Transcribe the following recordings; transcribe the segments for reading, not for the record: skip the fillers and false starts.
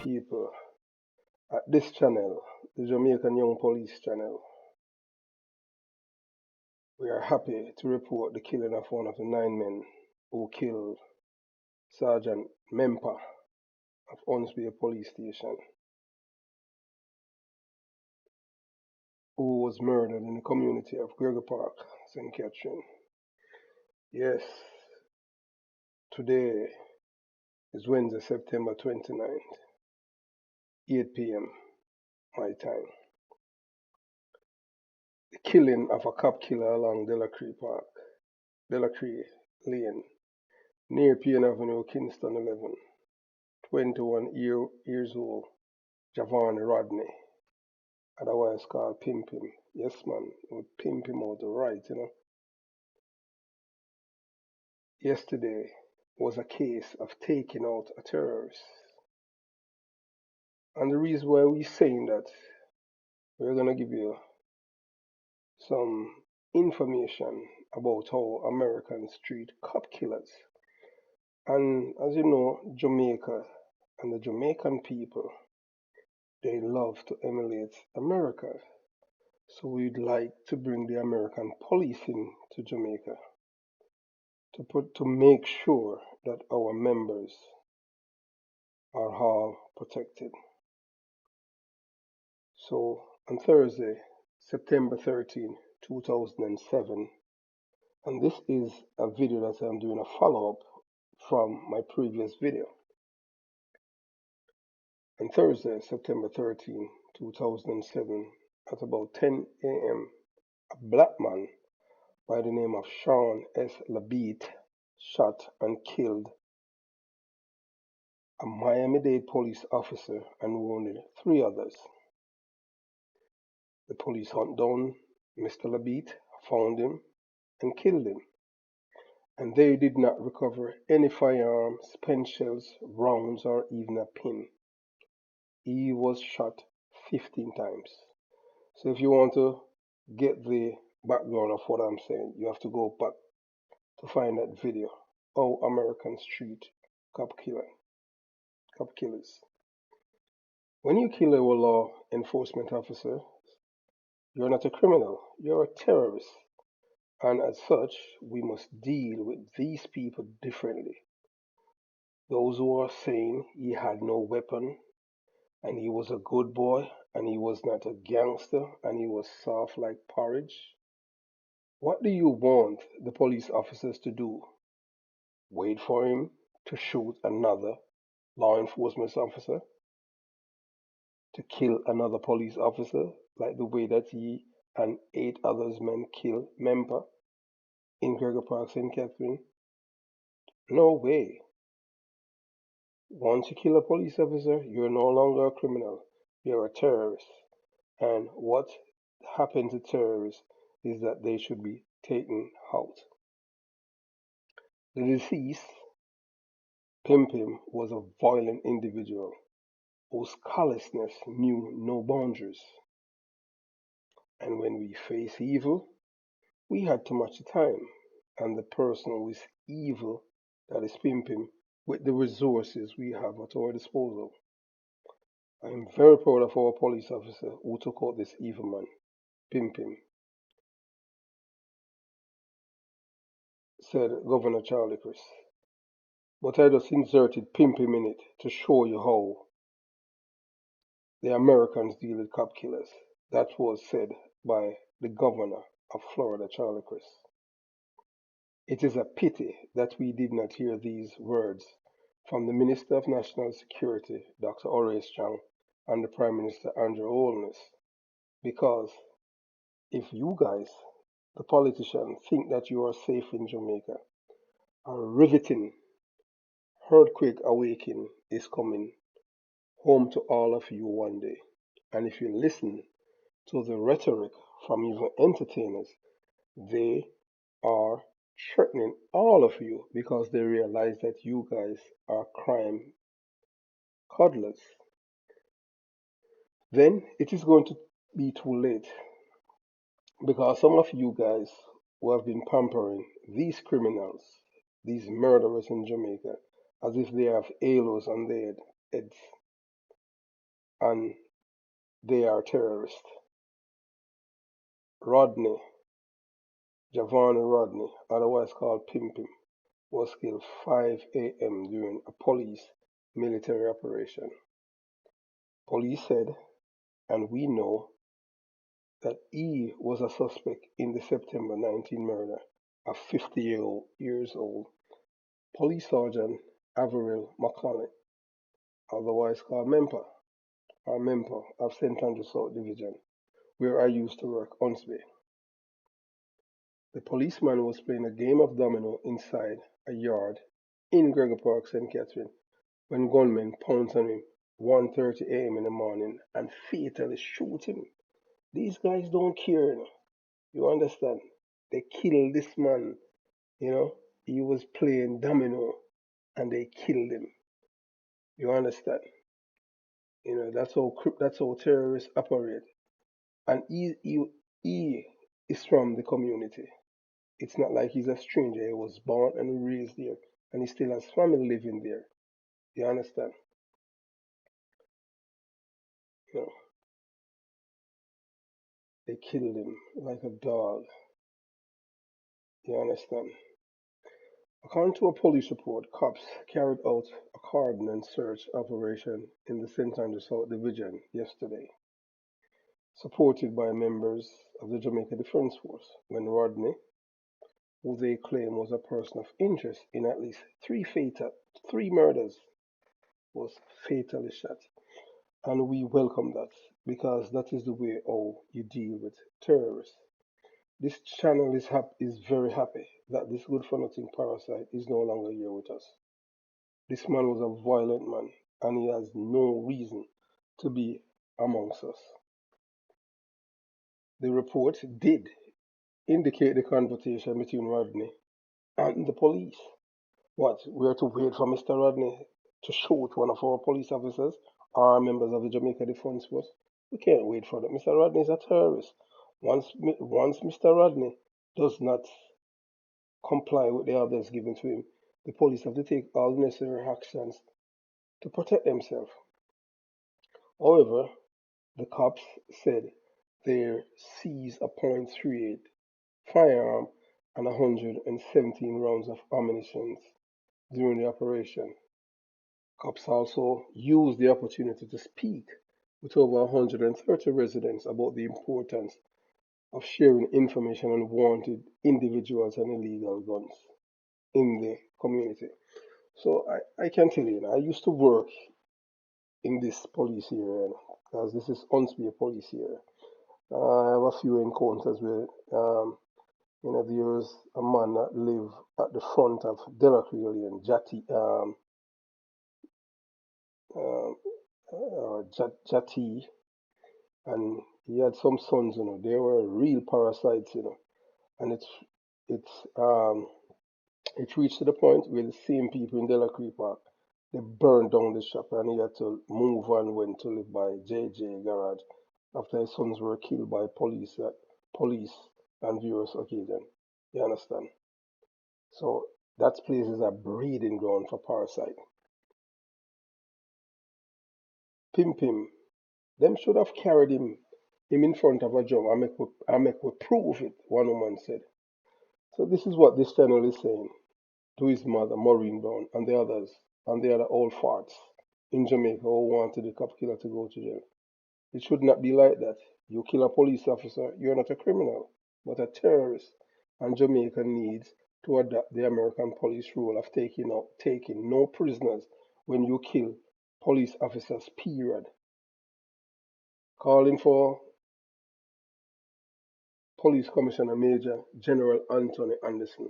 people at this channel, the Jamaican Young Police channel. We are happy to report the killing of one of the 9 men who killed Sergeant Mempo of Unsbury Police Station, who was murdered in the community of Gregory Park, St. Catherine. Yes, today is Wednesday, September 29th, 8 p.m. my time. The killing of a cop killer along Delacree Lane, near Payne Avenue, Kingston 11, 21 years old, Javon Rodney, otherwise called Pimp Him. Yes, man, we pimp him out right, Yesterday was a case of taking out a terrorist. And the reason why we're saying that, we're going to give you some information about how Americans treat cop killers. And as you know, Jamaica and the Jamaican people, they love to emulate America. So we'd like to bring the American policing to Jamaica to make sure that our members are all protected. So on Thursday, September 13, 2007, and this is a video that I'm doing a follow-up from my previous video. On Thursday, September 13, 2007, at about 10 a.m., a black man by the name of Sean S. Labeat shot and killed a Miami-Dade police officer and wounded 3 others. The police hunt down Mr. Labeat, found him, and killed him. And they did not recover any firearms, spent shells, rounds, or even a pin. He was shot 15 times. So if you want to get the background of what I'm saying, you have to go back to find that video. How Americans treat cop killers. When you kill a law enforcement officer, you're not a criminal, you're a terrorist. And as such, we must deal with these people differently. Those who are saying he had no weapon, and he was a good boy, and he was not a gangster, and he was soft like porridge. What do you want the police officers to do? Wait for him to shoot another law enforcement officer? To kill another police officer, like the way that he and 8 others men killed Mempo in Gregory Park, St. Catherine? No way. Once you kill a police officer, you're no longer a criminal, you're a terrorist. And what happened to terrorists is that they should be taken out. The deceased, Pimp Him, was a violent individual whose callousness knew no boundaries. And when we face evil, we had too much time, and the person who is evil, that is Pimp Him, with the resources we have at our disposal. I am very proud of our police officer who took out this evil man, Pimp Him, said Governor Charlie Chris. But I just inserted Pimp Him in it to show you how the Americans deal with cop killers. That was said by the governor of Florida, Charlie Chris. It is a pity that we did not hear these words from the Minister of National Security, Dr. Horace Chang, and the Prime Minister, Andrew Holness, because if you guys, the politicians, think that you are safe in Jamaica, a riveting earthquake awakening is coming home to all of you one day. And if you listen to the rhetoric from even entertainers, they are threatening all of you because they realize that you guys are crime coddlers. Then it is going to be too late, because some of you guys who have been pampering these criminals, these murderers in Jamaica, as if they have halos on their heads, and they are terrorists. Rodney, Javon Rodney, otherwise called Pimpin, was killed 5 a.m. during a police military operation. Police said, and we know, that he was a suspect in the September 19 murder of 50 years old Police Sergeant Averill McConnell, otherwise called Mempo, or Mempo of St. Andrews South Division, where I used to work Huntsby. The policeman was playing a game of domino inside a yard in Gregor Park, St. Catherine, when gunmen pounced on him 1:30 a.m. in the morning and fatally shoot him. These guys don't care, you understand? They killed this man, you know. He was playing domino and they killed him. You understand? That's how terrorists operate. And he is from the community. It's not like he's a stranger. He was born and raised there, and he still has family living there. You understand? You know, they killed him like a dog. You understand? According to a police report, cops carried out a cordon and search operation in the St. Andrews South Division yesterday, supported by members of the Jamaica Defence Force, when Rodney, who they claim was a person of interest in at least three murders, was fatally shot. And we welcome that because that is the way how you deal with terrorists. This channel is very happy that this good for nothing parasite is no longer here with us. This man was a violent man and he has no reason to be amongst us. The report did indicate the confrontation between Rodney and the police. What, we are to wait for Mr. Rodney to shoot one of our police officers or members of the Jamaica Defence Force? We can't wait for that. Mr. Rodney is a terrorist. Once Mr. Rodney does not comply with the orders given to him, the police have to take all necessary actions to protect themselves. However, the cops said they seized a .38 firearm and 117 rounds of ammunition during the operation. Cops also used the opportunity to speak with over 130 residents about the importance of sharing information on wanted individuals and illegal guns in the community. So I can tell you, I used to work in this police area because this is Huntsby police area. I have a few encounters with, there was a man that lived at the front of Delacree Lane, um, Jati, and he had some sons, they were real parasites, and it's it reached to the point where the same people in Delacree Park, they burned down the shop and he had to move and went to live by JJ Garage after his sons were killed by police on various occasions. You understand? So that place is a breeding ground for parasite. Pim, them should have carried him in front of a judge and make we prove it, one woman said. So this is what this channel is saying to his mother, Maureen Brown, and the others, and the other old farts in Jamaica who wanted the cop killer to go to jail. It should not be like that. You kill a police officer, you're not a criminal, but a terrorist. And Jamaica needs to adopt the American police rule of taking no prisoners when you kill police officers, period. Calling for Police Commissioner Major General Anthony Anderson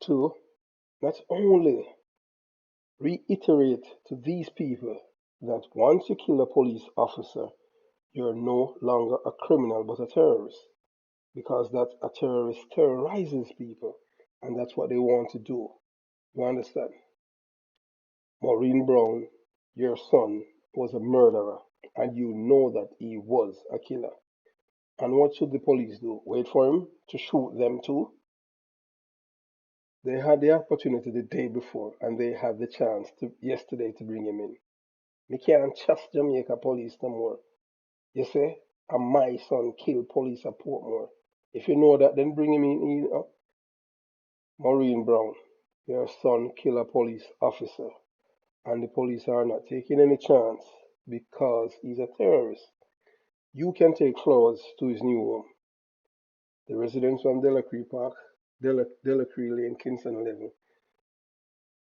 to not only reiterate to these people that once you kill a police officer, you're no longer a criminal but a terrorist, because that a terrorist terrorizes people, and that's what they want to do. You understand? Maureen Brown, your son, was a murderer, and you know that he was a killer. And what should the police do? Wait for him to shoot them too? They had the opportunity the day before, and they had the chance yesterday to bring him in. Me can't trust Jamaica police no more. You see? And my son killed police at Portmore. If you know that, then bring him in. Maureen Brown, your son killed a police officer, and the police are not taking any chance because he's a terrorist. You can take flowers to his new home. The residents from Delacree Park, Delacree Lane, Kingston 11,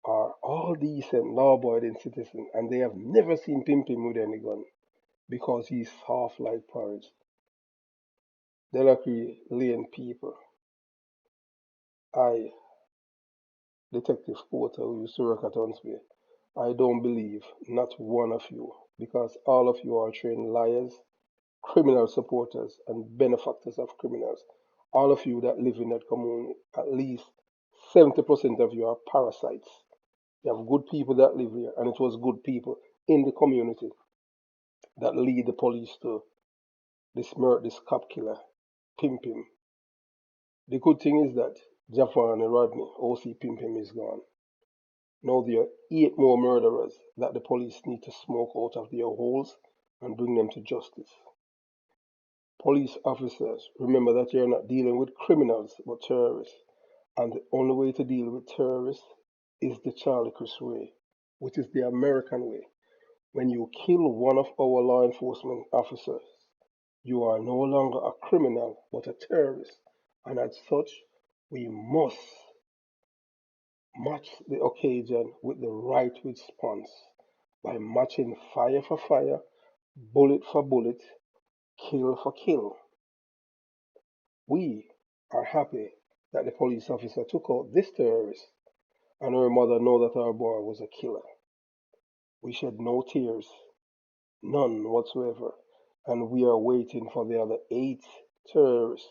are all decent, law-abiding citizens, and they have never seen Pimpin with any gun because he's half like porridge. Delacree Lane people, I, Detective Porter, who used to work at Huntsville, I don't believe not one of you, because all of you are trained liars, criminal supporters, and benefactors of criminals. All of you that live in that community, at least 70% of you are parasites. You have good people that live here, and it was good people in the community that lead the police to this cop killer, Pim Pim. The good thing is that Jafar and Rodney, OC Pim Pim, is gone. Now there are 8 more murderers that the police need to smoke out of their holes and bring them to justice. Police officers, remember that you're not dealing with criminals but terrorists. And the only way to deal with terrorists is the Charlie Chris way, which is the American way. When you kill one of our law enforcement officers, you are no longer a criminal but a terrorist. And as such, we must match the occasion with the right response by matching fire for fire, bullet for bullet, kill for kill. We are happy that the police officer took out this terrorist and her mother know that our boy was a killer. We shed no tears, none whatsoever, and we are waiting for the other 8 terrorists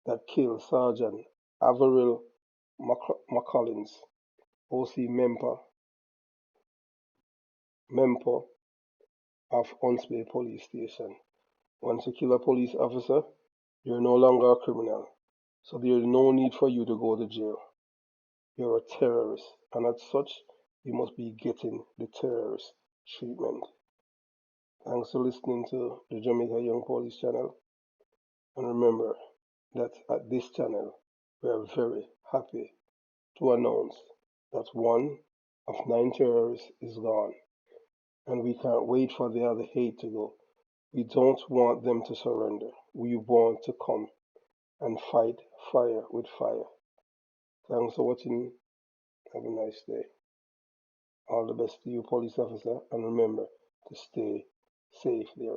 that killed Sergeant Averill McCollins, OC Mempo of Huntsville Police Station. Once you kill a police officer, you're no longer a criminal, so there is no need for you to go to jail. You're a terrorist, and as such, you must be getting the terrorist treatment. Thanks for listening to the Jamaica Young Police channel, and remember that at this channel, we are very happy to announce that one of 9 terrorists is gone, and we can't wait for the other 8 to go. We don't want them to surrender. We want to come and fight fire with fire. Thanks for watching. Have a nice day. All the best to you, police officer, and remember to stay safe there.